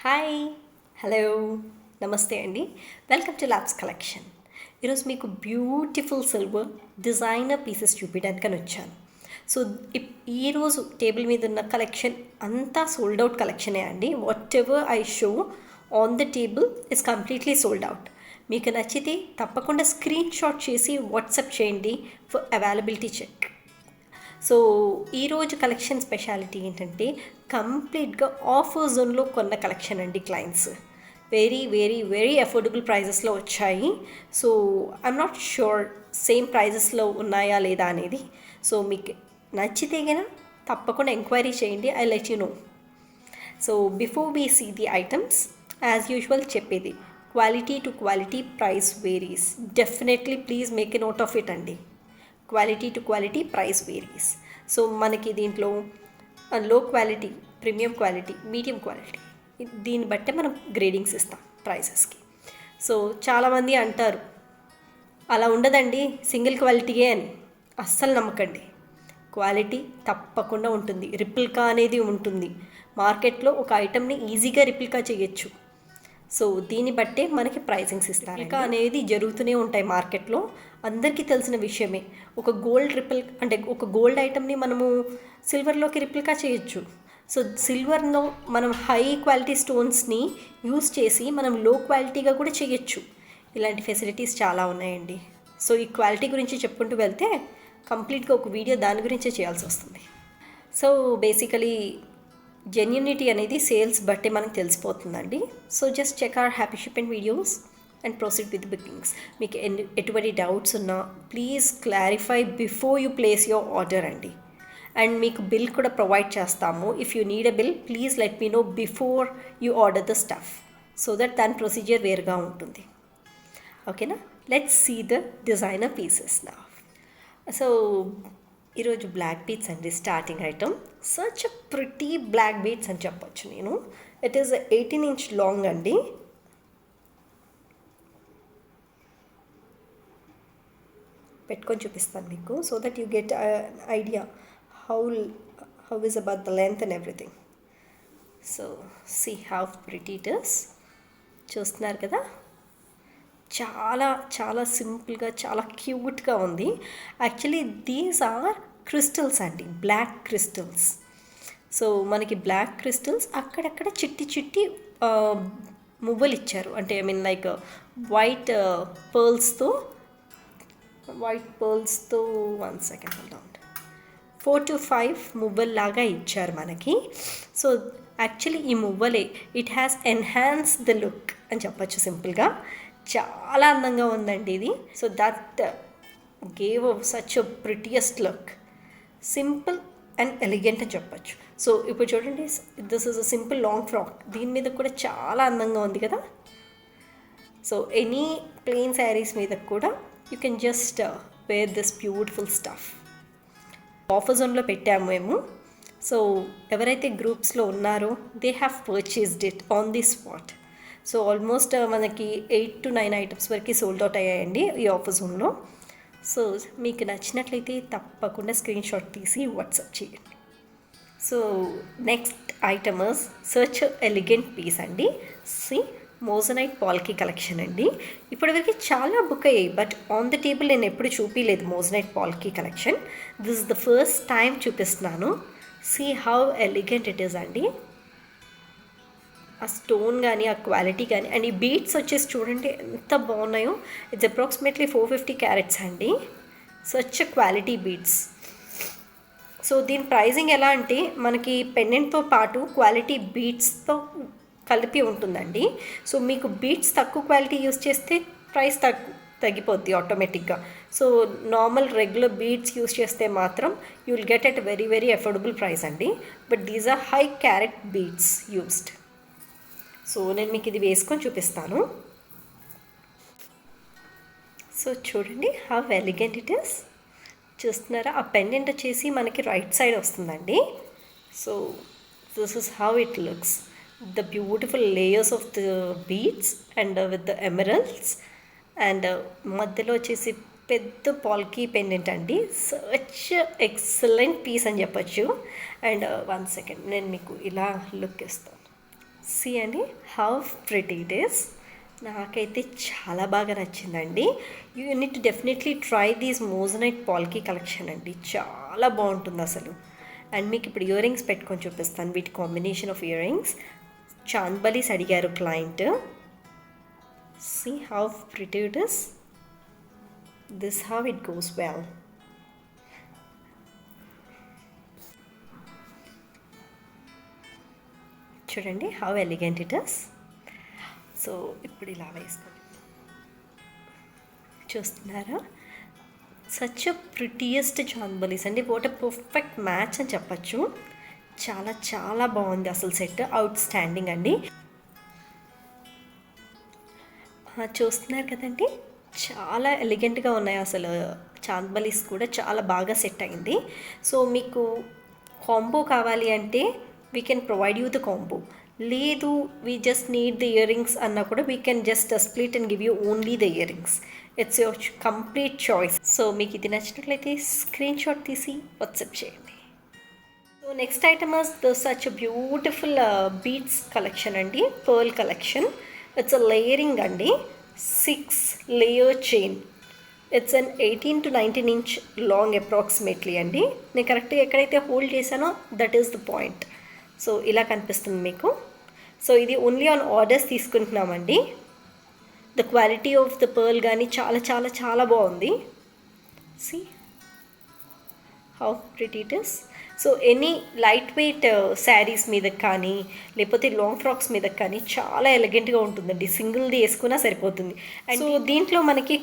Hi, hello, నమస్తే అండి. Welcome to labs collection. ఈరోజు మీకు బ్యూటిఫుల్ సిల్వర్ డిజైనర్ పీసెస్ చూపించడానికని వచ్చాను. సో ఈరోజు టేబుల్ మీద ఉన్న కలెక్షన్ అంతా సోల్డ్ అవుట్ కలెక్షనే అండి. Whatever I show on the table is completely sold out. మీకు నచ్చితే తప్పకుండా స్క్రీన్ షాట్ చేసి వాట్సాప్ చేయండి ఫర్ అవైలబిలిటీ చెక్. సో ఈరోజు కలెక్షన్ స్పెషాలిటీ ఏంటంటే కంప్లీట్గా ఆఫర్ జోన్లో కొన్న కలెక్షన్ అండి. Clients very very very affordable ప్రైజెస్లో వచ్చాయి. So I'm not sure same ప్రైజెస్లో ఉన్నాయా లేదా అనేది. సో మీకు నచ్చితే కనుక తప్పకుండా ఎంక్వైరీ చేయండి. I let you know. So before we see the items, as usual చెప్పేది, quality to quality price varies. Definitely please make a note of it అండి. Quality to quality price varies. So మనకి దీంట్లో low quality, premium quality, medium quality, దీన్ని బట్టే మనం gradings ఇస్తాం ప్రైసెస్కి. So చాలామంది అంటారు అలా ఉండదండి, సింగిల్ క్వాలిటీయే అని. అస్సలు నమ్మకండి, క్వాలిటీ తప్పకుండా ఉంటుంది. రిప్లికా అనేది ఉంటుంది. మార్కెట్లో ఒక ఐటమ్ని ఈజీగా రిప్లికా చేయొచ్చు. సో దీన్ని బట్టే మనకి ప్రైజింగ్స్ ఇస్తారు. రిప్లికా అనేది జరుగుతూనే ఉంటాయి మార్కెట్లో, అందరికీ తెలిసిన విషయమే. ఒక గోల్డ్ ఐటమ్ని మనము సిల్వర్లోకి రిప్లికా చేయొచ్చు. సో సిల్వర్లో మనం హై క్వాలిటీ స్టోన్స్ని యూస్ చేసి మనం లో క్వాలిటీగా కూడా చేయొచ్చు. ఇలాంటి ఫెసిలిటీస్ చాలా ఉన్నాయండి. సో ఈ క్వాలిటీ గురించి చెప్పుకుంటూ వెళ్తే కంప్లీట్గా ఒక వీడియో దాని గురించే చేయాల్సి వస్తుంది. సో బేసికలీ జెన్యూనిటీ అనేది సేల్స్ బట్టే మనకు తెలిసిపోతుందండి. So just check our happy shipping videos and proceed with bookings. మీకు ఎటువంటి డౌట్స్ ఉన్నా please clarify before you place your order అండి. అండ్ మీకు బిల్ కూడా ప్రొవైడ్ చేస్తాము. If you need a bill please let me know before you order the stuff, so that దాని procedure వేరుగా ఉంటుంది. ఓకేనా? Let's see the designer pieces నా. So ఈరోజు బ్లాక్ బీట్స్ అండి starting item. Such a pretty black beads అని చెప్పొచ్చు నేను. ఇట్ ఈస్ 18 inch లాంగ్ అండి. పెట్టుకొని చూపిస్తాను మీకు, so that you get idea how is about the length and everything. So see how pretty it is. చూస్తున్నారు కదా, చాలా చాలా సింపుల్గా, చాలా క్యూట్గా ఉంది. యాక్చువల్లీ దీస్ ఆర్ క్రిస్టల్స్ అండి, బ్లాక్ క్రిస్టల్స్. సో మనకి బ్లాక్ క్రిస్టల్స్ అక్కడక్కడ చిట్టి చిట్టి మువ్వలు ఇచ్చారు. అంటే ఐ మీన్ లైక్ వైట్ పర్ల్స్తో 1 second హోల్డ్ ఆన్, 4 to 5 మువ్వల్లాగా ఇచ్చారు మనకి. సో యాక్చువల్లీ ఈ మువ్వలే it has enhance the look అని చెప్పచ్చు సింపుల్గా. చాలా అందంగా ఉందండి ఇది. So that gave such a prettiest look. Simple and elegant అని చెప్పచ్చు. సో ఇప్పుడు చూడండి, this is a simple long frock. దీని మీద కూడా చాలా అందంగా ఉంది కదా. సో ఎనీ ప్లెయిన్ శారీస్ మీద కూడా you can just wear this beautiful stuff. Offer జోన్లో పెట్టాము మేము. సో ఎవరైతే గ్రూప్స్లో ఉన్నారో they have purchased it on the spot. So almost మనకి 8 to 9 ఐటమ్స్ వరకు సోల్డ్ అవుట్ అయ్యాయండి ఈ ఆఫర్ జోన్లో. సో మీకు నచ్చినట్లయితే తప్పకుండా స్క్రీన్ షాట్ తీసి వాట్సాప్ చేయండి. So next item is such elegant piece అండి. సి మోజనైట్ పాల్కీ కలెక్షన్ అండి. ఇప్పటివరకు చాలా బుక్ అయ్యాయి, బట్ ఆన్ ద టేబుల్ నేను ఎప్పుడు చూపించలేదు moissanite Palki collection. This is the first time చూపిస్తున్నాను. See how elegant it is అండి. ఆ స్టోన్ కానీ, ఆ క్వాలిటీ కానీ, అండ్ ఈ బీట్స్ వచ్చేసి చూడండి ఎంత బాగున్నాయో. ఇట్స్ అప్రాక్సిమేట్లీ 450 carats అండి. Such quality beads. సో దీని ప్రైజింగ్ ఎలా అంటే మనకి పెండెంట్తో పాటు క్వాలిటీ బీట్స్తో కలిపి ఉంటుందండి. సో మీకు బీట్స్ తక్కువ క్వాలిటీ యూస్ చేస్తే ప్రైస్ తగ్గిపోద్ది ఆటోమేటిక్గా. So normal regular beads use చేస్తే మాత్రం you will get at very very affordable price అండి. But these are high carat beads used. So నేను మీకు ఇది వేసుకొని చూపిస్తాను. సో చూడండి హౌ ఎలిగెంట్ ఇట్ ఇస్. చూస్తున్నారా, ఆ పెండెంట్ వచ్చేసి మనకి రైట్ సైడ్ వస్తుందండి. So this is how it looks. The beautiful layers of the beads and with the emeralds, and మధ్యలో వచ్చేసి పెద్ద పాల్కీ పెండెంట్ అండి. సచ్ ఎక్సలెంట్ పీస్ అని చెప్పచ్చు. అండ్ 1 second నేను మీకు ఇలా లుక్ ఇస్తాను. సి అండి, హౌ ప్రిటీ ఇట్ ఈస్. నాకైతే చాలా బాగా నచ్చిందండి. You need definitely try these moissanite Palki collection అండి, చాలా బాగుంటుంది అసలు. అండ్ మీకు ఇప్పుడు ఇయర్ రింగ్స్ పెట్టుకొని చూపిస్తాను, వీటి combination of earrings. Chandbalis అడిగారు client. See how pretty it is. This how it goes well. చూడండి how elegant it is. So ఇప్పుడు ఇలా వేసుకోండి, చూస్తున్నారా? సచ్ అ ప్రిటియెస్ట్ చాంద్బలీస్ అండి. వాట్ ఎ పర్ఫెక్ట్ మ్యాచ్ అని చెప్పచ్చు. చాలా చాలా బాగుంది అసలు సెట్, అవుట్ స్టాండింగ్ అండి. చూస్తున్నారు కదండి, చాలా ఎలిగెంట్గా ఉన్నాయి అసలు. చాంద్బలీస్ కూడా చాలా బాగా సెట్ అయింది. సో మీకు కాంబో కావాలి అంటే we can provide you the combo. లేదు we just need the earrings అన్నా కూడా we can just split and give you only the earrings. It's your complete choice. So మీకు ఇది నచ్చినట్లయితే స్క్రీన్ షాట్ తీసి WhatsApp చేయండి. So next item is the such beautiful beads collection అండి, pearl collection. It's a layering అండి, 6 layer chain. It's an 18 to 19 inch long approximately అండి. నేను కరెక్ట్గా ఎక్కడైతే హోల్డ్ చేశానో that is the point. So ఇలా కనిపిస్తుంది మీకు. సో ఇది ఓన్లీ ఆన్ ఆర్డర్స్ తీసుకుంటున్నామండి. The quality of the pearl కానీ చాలా చాలా చాలా బాగుంది. See how pretty it is. So any light weight saris మీద కానీ లేకపోతే లాంగ్ ఫ్రాక్స్ మీద కానీ చాలా ఎలిగెంట్గా ఉంటుందండి. సింగిల్ది వేసుకున్నా సరిపోతుంది. అండ్ సో దీంట్లో మనకి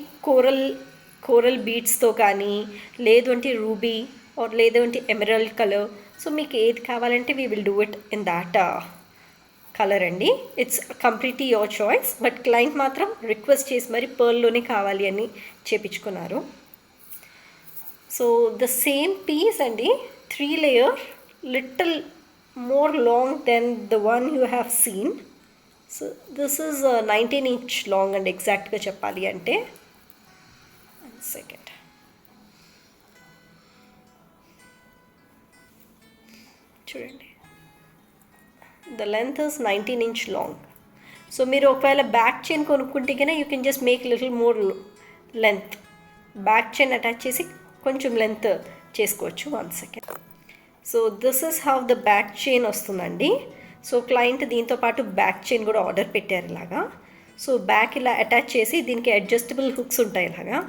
కోరల్ బీడ్స్తో కానీ, లేదు అంటే రూబీ ఆర్ లేదు అంటే ఎమరల్డ్ కలర్. సో మీకు ఏది కావాలంటే we will do it in that colour అండి. It's completely your choice. But client మాత్రం రిక్వెస్ట్ చేసి మరి పర్ల్లోనే కావాలి అని చేపించుకున్నారు. సో ద సేమ్ పీస్ అండి, 3 layer, little more long than the one you have seen. So this is 19 inch long అండి ఎగ్జాక్ట్గా చెప్పాలి అంటే. సెకండ్ చూడండి, the length is 19 inch long. So మీరు ఒకవేళ బ్యాక్ చైన్ కొనుక్కుంటే కన్నా you can just make little more length. Back chain attach చేసి కొంచెం లెంత్ చేసుకోవచ్చు. 1 second. So this is how the back chain వస్తుందండి. సో క్లయింట్ దీంతో పాటు బ్యాక్ చైన్ కూడా ఆర్డర్ పెట్టారు ఇలాగా. సో బ్యాక్ ఇలా అటాచ్ చేసి దీనికి అడ్జస్టబుల్ హుక్స్ ఉంటాయి. ఇలాగా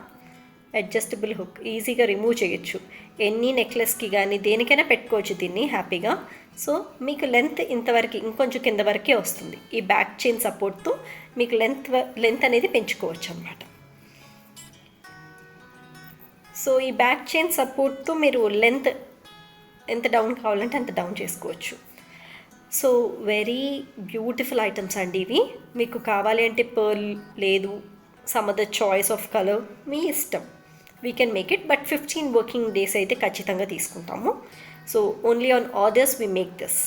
అడ్జస్టబుల్ హుక్ ఈజీగా రిమూవ్ చేయొచ్చు. ఎన్ని నెక్లెస్కి కానీ దేనికైనా పెట్టుకోవచ్చు దీన్ని హ్యాపీగా. సో మీకు లెంత్ ఇంతవరకు, ఇంకొంచెం కింద వరకే వస్తుంది. ఈ బ్యాక్ చైన్ సపోర్ట్తో మీకు లెంత్ అనేది పెంచుకోవచ్చు అన్నమాట. సో ఈ బ్యాక్ చైన్ సపోర్ట్తో మీరు లెంత్ ఎంత డౌన్ కావాలంటే అంత డౌన్ చేసుకోవచ్చు. సో వెరీ బ్యూటిఫుల్ ఐటమ్స్ అండి ఇవి. మీకు కావాలి అంటే పర్ల్, లేదు some other choice of colour, మీ ఇష్టం. We can make it. But 15 working days అయితే ఖచ్చితంగా తీసుకుంటాము. So only on orders we make this.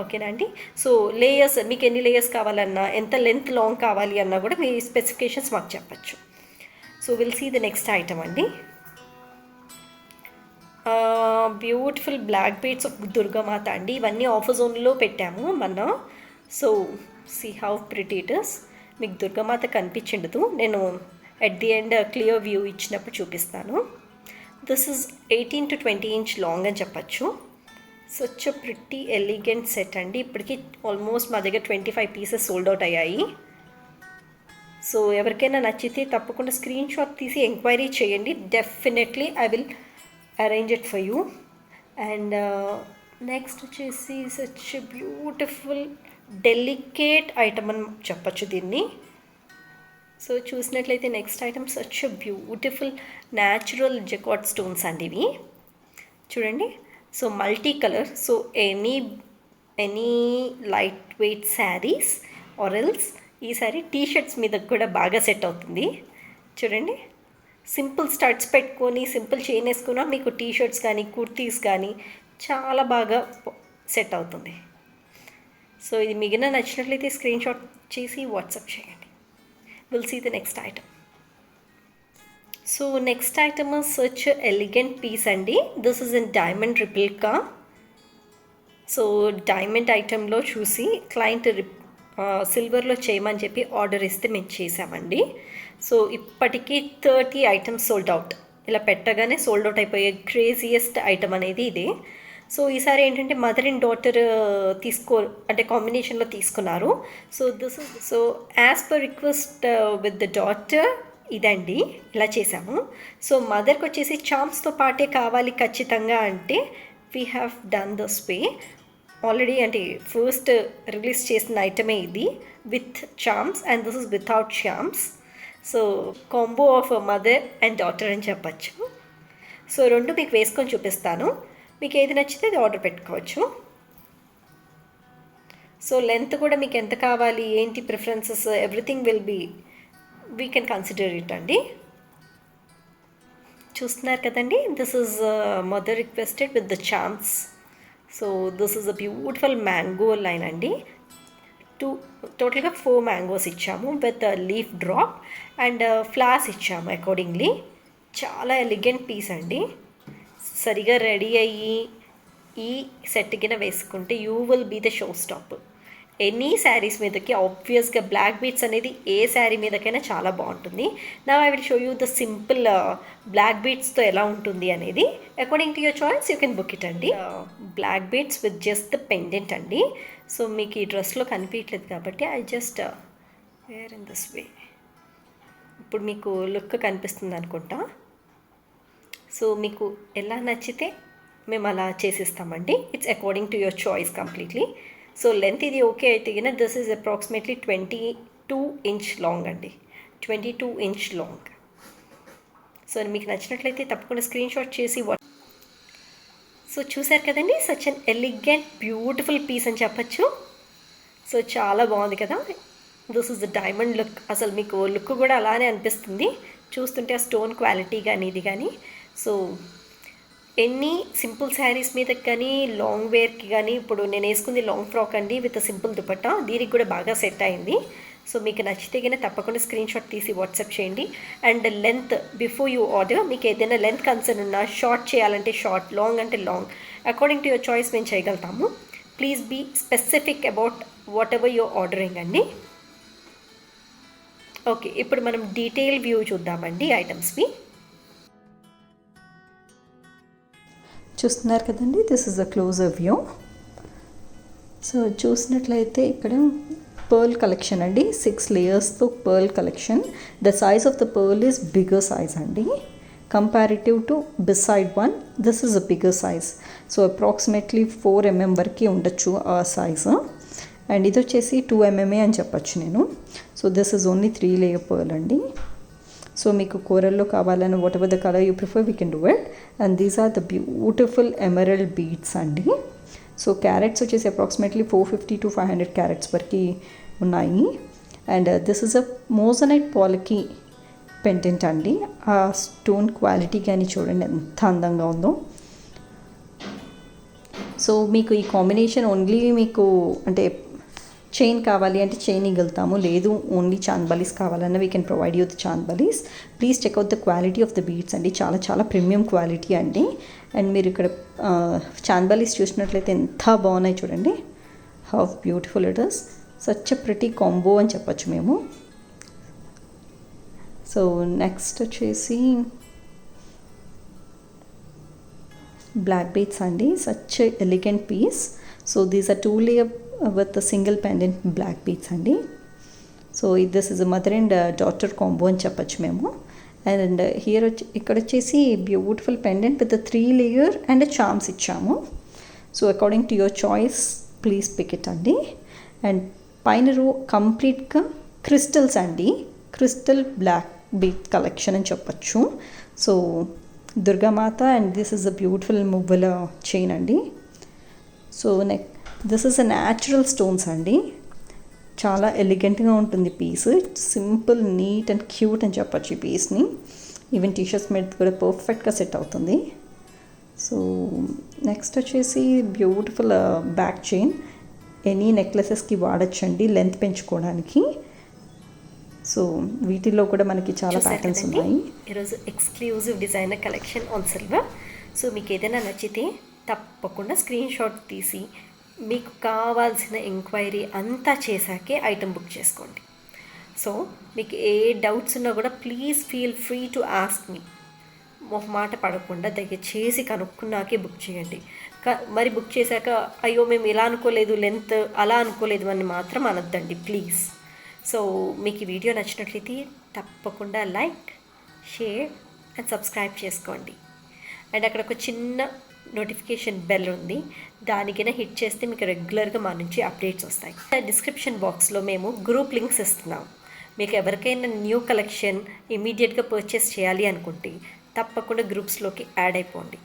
ఓకేనా అండి. సో లేయర్స్, మీకు ఎన్ని లేయర్స్ కావాలన్నా, ఎంత లెంత్ లాంగ్ కావాలి అన్నా కూడా మీ స్పెసిఫికేషన్స్ మాకు చెప్పచ్చు. So will see the next item అండి. Beautiful black beads of Durgamata అండి. ఇవన్నీ ఆఫర్ జోన్లో పెట్టాము మొన్న. So see how pretty it is. మీకు దుర్గామాత కనిపించిండదు, నేను at the end clear view ఇచ్చినప్పుడు చూపిస్తాను. This is 18 to 20 inch long అని చెప్పచ్చు. Such a pretty elegant set అండి. ఇప్పటికీ ఆల్మోస్ట్ మా దగ్గర 25 pieces సోల్డ్ అవుట్ అయ్యాయి. సో ఎవరికైనా నచ్చితే తప్పకుండా స్క్రీన్ షాట్ తీసి ఎంక్వైరీ చేయండి. Definitely I will arrange it for you. And next వచ్చేసి సచ్ బ్యూటిఫుల్ డెలికేట్ ఐటమ్ అని చెప్పచ్చు దీన్ని. సో చూసినట్లయితే next item such beautiful natural jacquard stones అండి ఇవి. చూడండి. So multi colour. So any light weight saris or else ఈ సారీ టీషర్ట్స్ మీద కూడా బాగా సెట్ అవుతుంది. చూడండి, సింపుల్ స్టడ్స్ పెట్టుకొని సింపుల్ చైన్ వేసుకున్నా మీకు టీషర్ట్స్ కానీ కుర్తీస్ కానీ చాలా బాగా సెట్ అవుతుంది. సో ఇది మిగిలిన నచ్చినట్లయితే స్క్రీన్ షాట్ చేసి వాట్సాప్ చేయండి. Will see the next item. So next item is such elegant piece అండి. This is in diamond replica. So diamond ఐటెంలో చూసి క్లయింట్ సిల్వర్లో చేయమని చెప్పి ఆర్డర్ ఇస్తే మేము చేసామండి. సో ఇప్పటికీ 30 ఐటమ్స్ సోల్డ్ అవుట్. ఇలా పెట్టగానే సోల్డ్ అవుట్ అయిపోయే క్రేజియస్ట్ ఐటమ్ అనేది ఇదే. సో ఈసారి ఏంటంటే మదర్ అండ్ డాటర్ అంటే కాంబినేషన్లో తీసుకున్నారు. So as per request with the daughter ఇదండి ఇలా చేసాము. సో మదర్కి వచ్చేసి చామ్స్తో పాటే కావాలి ఖచ్చితంగా అంటే we have done this way. Already అంటే ఫస్ట్ రిలీజ్ చేసిన ఐటమే ఇది with charms and this is without charms. So combo of mother and daughter అని చెప్పచ్చు. సో రెండు మీకు వేసుకొని చూపిస్తాను. మీకు ఏది నచ్చితే అది ఆర్డర్ పెట్టుకోవచ్చు. సో లెంత్ కూడా మీకు ఎంత కావాలి, ఏంటి preferences, everything will be we can consider it అండి. చూస్తున్నారు కదండి, this is mother requested with the charms. So this is a beautiful mango line అండి. టోటల్గా 4 మ్యాంగోస్ ఇచ్చాము with leaf drop and flowers ఇచ్చాము అకార్డింగ్లీ. చాలా ఎలిగెంట్ పీస్ అండి. సరిగా రెడీ అయ్యి ఈ సెట్ కింద వేసుకుంటే you will be the show stop. Any sarees మీదకి ఆబ్వియస్గా బ్లాక్ బీట్స్ అనేది ఏ శారీ మీదకైనా చాలా బాగుంటుంది. నా I will show you the simple black బీట్స్తో ఎలా ఉంటుంది అనేది. According to your choice you can book it అండి. Black beads with just the pendant అండి. సో మీకు ఈ డ్రెస్లో కనిపించలేదు కాబట్టి I just wear in this way. ఇప్పుడు మీకు లుక్ కనిపిస్తుంది అనుకుంటా. సో మీకు ఎలా నచ్చితే మేము అలా చేసిస్తామండి. It's according to your choice completely. So length ఇది ఓకే అయితే కింద this is approximately 22 inch long అండి. 22 ఇంచ్ లాంగ్. సో మీకు నచ్చినట్లయితే తప్పకుండా స్క్రీన్ షాట్ చేసి సో చూసారు కదండి, such an elegant beautiful piece అని చెప్పచ్చు. సో చాలా బాగుంది కదా. This is the diamond look. అసలు మీకు లుక్ కూడా అలానే అనిపిస్తుంది చూస్తుంటే, ఆ స్టోన్ క్వాలిటీ కానీ ఇది కానీ. సో ఎన్ని సింపుల్ శారీస్ మీదకి కానీ లాంగ్ వేర్కి కానీ, ఇప్పుడు నేను వేసుకుంది లాంగ్ ఫ్రాక్ అండి విత్ సింపుల్ దుపట్టా, దీనికి కూడా బాగా సెట్ అయింది. సో మీకు నచ్చితే కానీ తప్పకుండా స్క్రీన్ షాట్ తీసి వాట్సాప్ చేయండి. And length before you order మీకు ఏదైనా లెంత్ కన్సర్న్ ఉన్నా, షార్ట్ చేయాలంటే షార్ట్, లాంగ్ అంటే long, according to your choice మేము చేయగలుగుతాము. Please be specific about whatever your ordering అండి. ఓకే, ఇప్పుడు మనం డీటెయిల్ వ్యూ చూద్దామండి ఐటమ్స్వి. చూస్తున్నారు కదండి, this is a closer view. So చూసినట్లయితే ఇక్కడ పర్ల్ కలెక్షన్ అండి, 6 లేయర్స్తో pearl collection. The size of the pearl is bigger size అండి comparative to beside one. This is a bigger size. So approximately 4 mm వరకు ఉండొచ్చు ఆ సైజు. అండ్ ఇది వచ్చేసి 2 mm అని చెప్పచ్చు నేను. So this is only 3 layer pearl అండి. సో మీకు కూరల్లో కావాలని whatever the colour you prefer we can do it. And these are the beautiful emerald beads అండి. సో క్యారెట్స్ వచ్చేసి అప్రాక్సిమేట్లీ 450 to 500 క్యారెట్స్ వరకు ఉన్నాయి. And this is a moissanite palki pendant అండి. ఆ స్టోన్ క్వాలిటీ కానీ చూడండి ఎంత అందంగా ఉందో. సో మీకు ఈ కాంబినేషన్ ఓన్లీ మీకు అంటే చైన్ కావాలి అంటే చైన్ ఇగలుగుతాము, లేదు ఓన్లీ చాంద్బలీస్ కావాలన్నా we can provide you the chandbalis. Please check out the quality of the beads అండి, చాలా చాలా ప్రీమియం క్వాలిటీ అండి. అండ్ మీరు ఇక్కడ చాంద్బలీస్ చూసినట్లయితే ఎంత బాగున్నాయి చూడండి. How beautiful it is. Such a pretty combo అని చెప్పచ్చు మేము. సో నెక్స్ట్ వచ్చేసి బ్లాక్ బీడ్స్ అండి, such elegant piece. So these are 2 layer with a single pendant black beads అండి. So this is a mother and daughter combo అని చెప్పచ్చు మేము. And here ఇక్కడ వచ్చేసి beautiful pendant with 3 layer and charms ఇచ్చాము. So according to your choice please pick it అండి. And పైన row కంప్లీట్గా క్రిస్టల్స్ అండి, క్రిస్టల్ బ్లాక్ బీడ్ కలెక్షన్ అని చెప్పచ్చు. So Durgamata and this is a beautiful మువ్వల చైన్ అండి. So this is a natural stones అండి, చాలా ఎలిగెంట్గా ఉంటుంది piece. Simple, neat and cute అని చెప్పచ్చు ఈ పీస్ని. ఈవెన్ టీషర్ట్స్ మీద కూడా పర్ఫెక్ట్గా సెట్ అవుతుంది. సో నెక్స్ట్ వచ్చేసి బ్యూటిఫుల్ బ్యాక్ చైన్. ఎనీ నెక్లెసెస్కి వాడచ్చండి లెంత్ పెంచుకోవడానికి. సో వీటిల్లో కూడా మనకి చాలా ప్యాటర్న్స్ ఉన్నాయి. ఈరోజు exclusive designer collection on silver. So మీకు ఏదైనా నచ్చితే తప్పకుండా స్క్రీన్ షాట్ తీసి మీకు కావాల్సిన ఎంక్వైరీ అంతా చేశాకే ఐటెం బుక్ చేసుకోండి. సో మీకు ఏ డౌట్స్ ఉన్నా కూడా please feel free to ask me. ఒక మాట పడకుండా దయచేసి కనుక్కున్నాకే బుక్ చేయండి. మరి బుక్ చేశాక అయ్యో మేము ఇలా అనుకోలేదు, లెంత్ అలా అనుకోలేదు అని మాత్రం అనొద్దండి ప్లీజ్. సో మీకు ఈ వీడియో నచ్చినట్లయితే తప్పకుండా లైక్, షేర్ అండ్ సబ్స్క్రైబ్ చేసుకోండి. అండ్ అక్కడ ఒక చిన్న నోటిఫికేషన్ బెల్ ఉంది, దానికైనా హిట్ చేస్తే మీకు రెగ్యులర్గా మా నుంచి అప్డేట్స్ వస్తాయి. డిస్క్రిప్షన్ బాక్స్లో మేము గ్రూప్ లింక్స్ ఇస్తున్నాం. మీకు ఎవరికైనా న్యూ కలెక్షన్ ఇమీడియట్గా పర్చేస్ చేయాలి అనుకుంటే తప్పకుండా గ్రూప్స్లోకి యాడ్ అయిపోండి.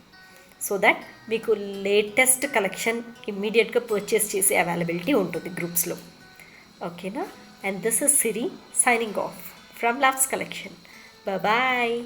సో దట్ మీకు లేటెస్ట్ కలెక్షన్ ఇమ్మీడియట్గా పర్చేస్ చేసే అవైలబిలిటీ ఉంటుంది గ్రూప్స్లో. ఓకేనా? And this is Siri signing off from labs collection. Bye.